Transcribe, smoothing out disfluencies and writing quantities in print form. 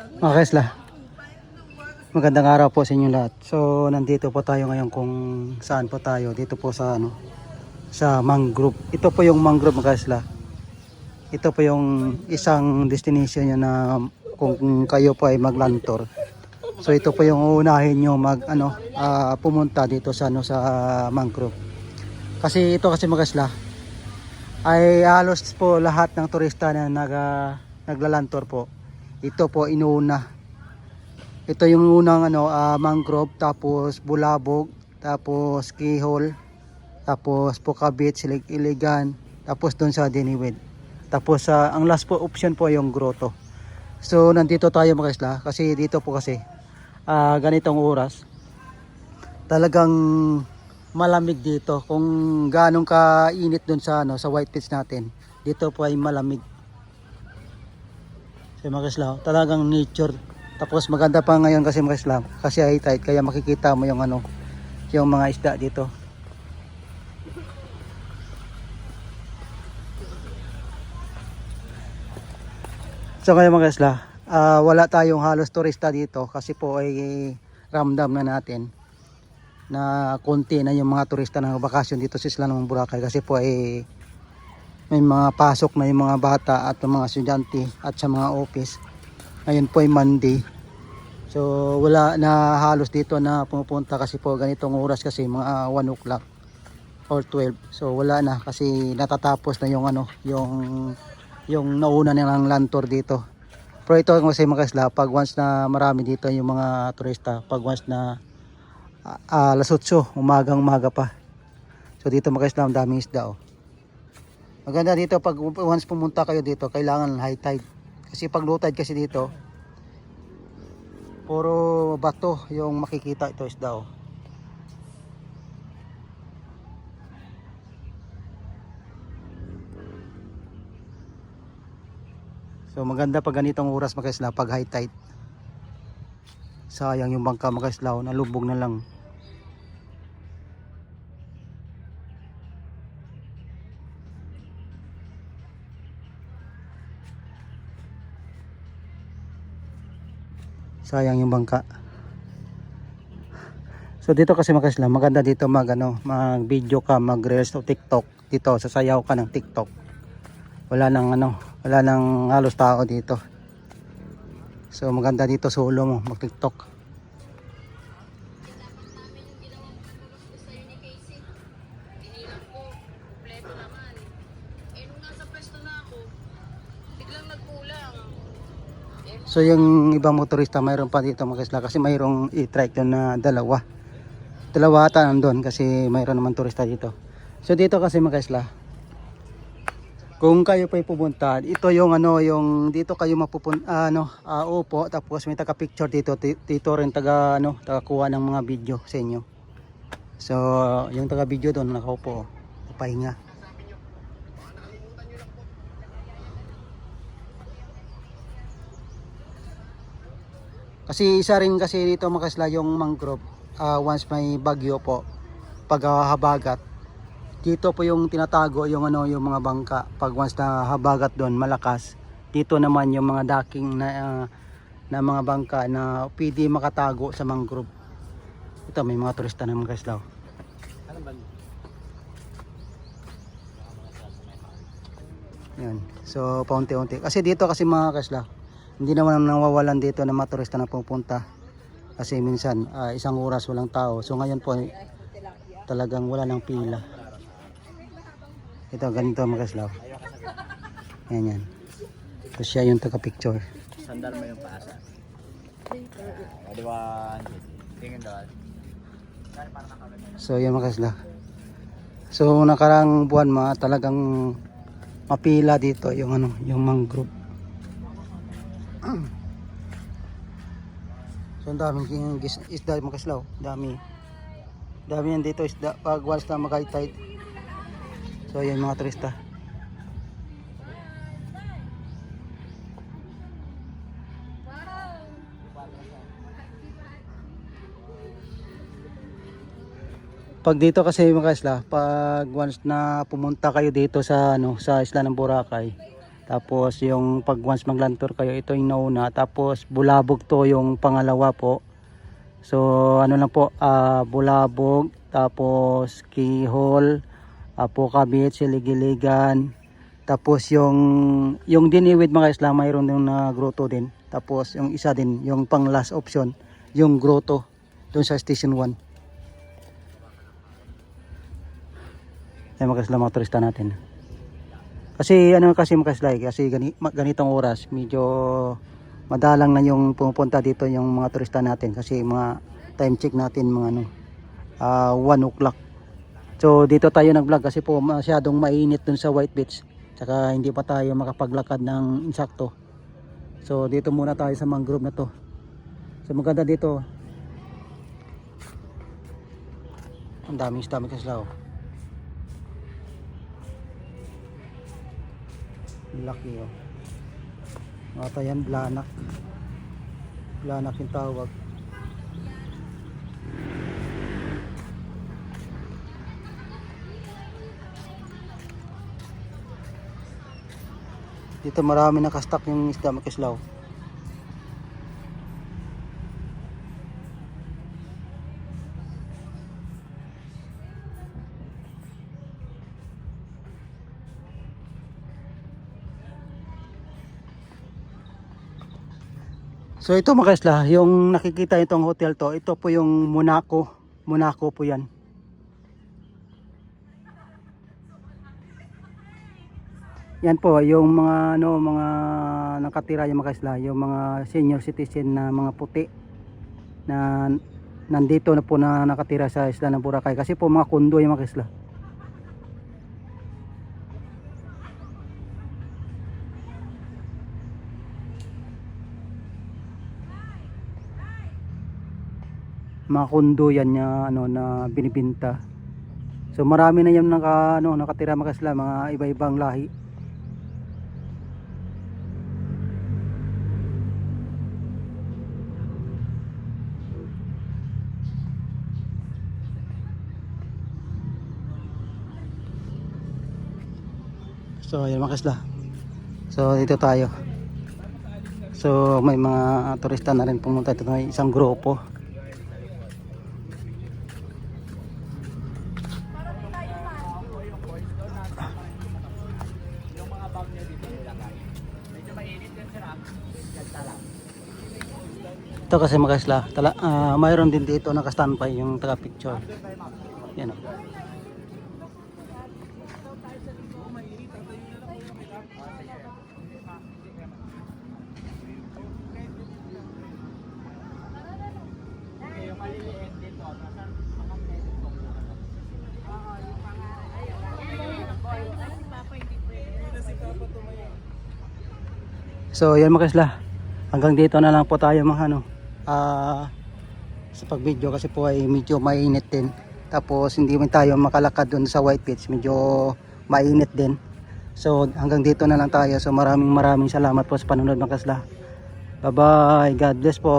Mga kaisla, magandang araw po sa inyo lahat. So nandito po tayo ngayon kung saan po tayo. Dito po sa sa mangrove. Ito po yung mangrove mga kaisla. Ito po yung isang destination nyo na kung kayo po ay maglantor. So ito po yung unahin nyo pumunta dito sa sa mangrove. Kasi ito kasi mga kaisla ay halos po lahat ng turista na naglalantor po. Ito po inuuna. Ito yung unang mangrove, tapos Bulabog, tapos Kihol, tapos Puka Beach, Iligan, tapos doon sa Diniwid. Tapos ang last po option po yung Grotto. So nandito tayo mga isla kasi dito po kasi ganitong oras talagang malamig dito. Kung gaano kainit doon sa sa White Beach natin, dito po ay malamig. So mga isla, talagang nature. Tapos maganda pa ngayon kasi mga isla, kasi high tide, kaya makikita mo yung yung mga isda dito. So ngayon mga isla, wala tayong halos turista dito kasi po ay ramdam na natin na konti na yung mga turista na bakasyon dito sa Isla ng Boracay kasi po ay may mga pasok na yung mga bata at yung mga estudyante at sa mga office. Ngayon po ay Monday. So wala na halos dito na pumupunta kasi po ganitong oras kasi mga 1 o'clock or 12. So wala na kasi natatapos na yung yung nauna nilang lantor dito. Pero ito kasi mga isla, pag once na marami dito yung mga turista, pag once na alas 8, umaga pa. So dito mga isla, ang daming isda oh. Maganda dito pag once pumunta kayo dito, kailangan high tide. Kasi pag low tide kasi dito, puro bato yung makikita, ito isda oh. So maganda pag ganitong oras mga isla, pag high tide. Sayang yung bangka mga isla, nalubog na lang. Sayang yung bangka. So dito kasi mga isla, maganda dito mag video ka, mag reels o TikTok. Dito sasayaw ka ng TikTok. Wala nang halos tao dito. So maganda dito solo mo mag TikTok. So yung ibang motorista mayroon pa dito mga isla kasi mayroong i-trike doon na dalawa ata nandun kasi mayroon naman turista dito. So dito kasi mga isla, kung kayo pa pupunta, ito yung yung dito kayo mapupunta upo, tapos may taga picture dito rin taga kuha ng mga video sa inyo. So yung taga video doon nakaupo pahinga. Kasi isa rin kasi dito mga isla yung mangrove, once may bagyo po, pag habagat dito po yung tinatago yung yung mga bangka. Pag once na habagat doon malakas, dito naman yung mga docking na mga bangka na pwede makatago sa mangrove. Ito may mga turista na mga isla. Yan. So paunti-unti kasi dito kasi mga kasla, hindi naman nawawalan dito ng mga turista na pupunta kasi minsan isang oras walang tao. So ngayon po talagang wala nang pila. Ito ganito mga kaslaw. Yan. So siya yung taga picture. Sandal mo yung paasa. Tingin doon. So yan mga kaslaw. So nakarang buwan talagang mapila dito yung yung mangrove. So ang daming isda mga kaslaw. Dami yan dito isda pag once na mag-high tide. So yan mga turista. Pag dito kasi mga isla, pag once na pumunta kayo dito sa sa Isla ng Boracay, Tapos yung pag once magland tour kayo, ito yung nauna. Tapos Bulabog to yung pangalawa po. So ano lang po, Bulabog, tapos Kihol, Apoka Beach, Siligiligan. Tapos yung Diniwid mga isla, mayroon din na grotto din. Tapos yung isa din, yung pang last option, yung grotto doon sa Station 1. Ay mga isla, mga turista natin. Kasi ano kasi mga isla, kasi ganitong oras medyo madalang na yung pumupunta dito yung mga turista natin, kasi mga time check natin mga 1 o'clock. So dito tayo nag-vlog kasi po masyadong mainit dun sa White Beach. Saka hindi pa tayo makapaglakad ng insakto. So dito muna tayo sa mangrove na to. So maganda dito. Ang daming isda mga isla. Laki oh. Ata yan, blanak. Blanak yung tawag. Dito marami nakastock yung isda makislaw. So ito mga isla, yung nakikita itong hotel to, ito po yung Monaco. Monaco po yan. Yan po yung mga mga nakatira yung mga isla, yung mga senior citizen na mga puti na nandito na po na nakatira sa isla ng Boracay, kasi po mga kondo yung mga isla. Mga kondo yan na binibenta. So marami na yan nakatira mga isla, mga iba-ibang lahi. So ayan mga isla. So dito tayo. So may mga turista na rin pumunta dito, may isang grupo. Ito kasi mga isla, mayroon din dito naka-standby yung taga-picture. Yan o. So yan mga isla, hanggang dito na lang po tayo mga sa pag-video, kasi po ay medyo mainit din. Tapos hindi man tayo makalakad dun sa White Beach, medyo mainit din. So hanggang dito na lang tayo. So maraming salamat po sa panonood mga isla. Bye bye, God bless po.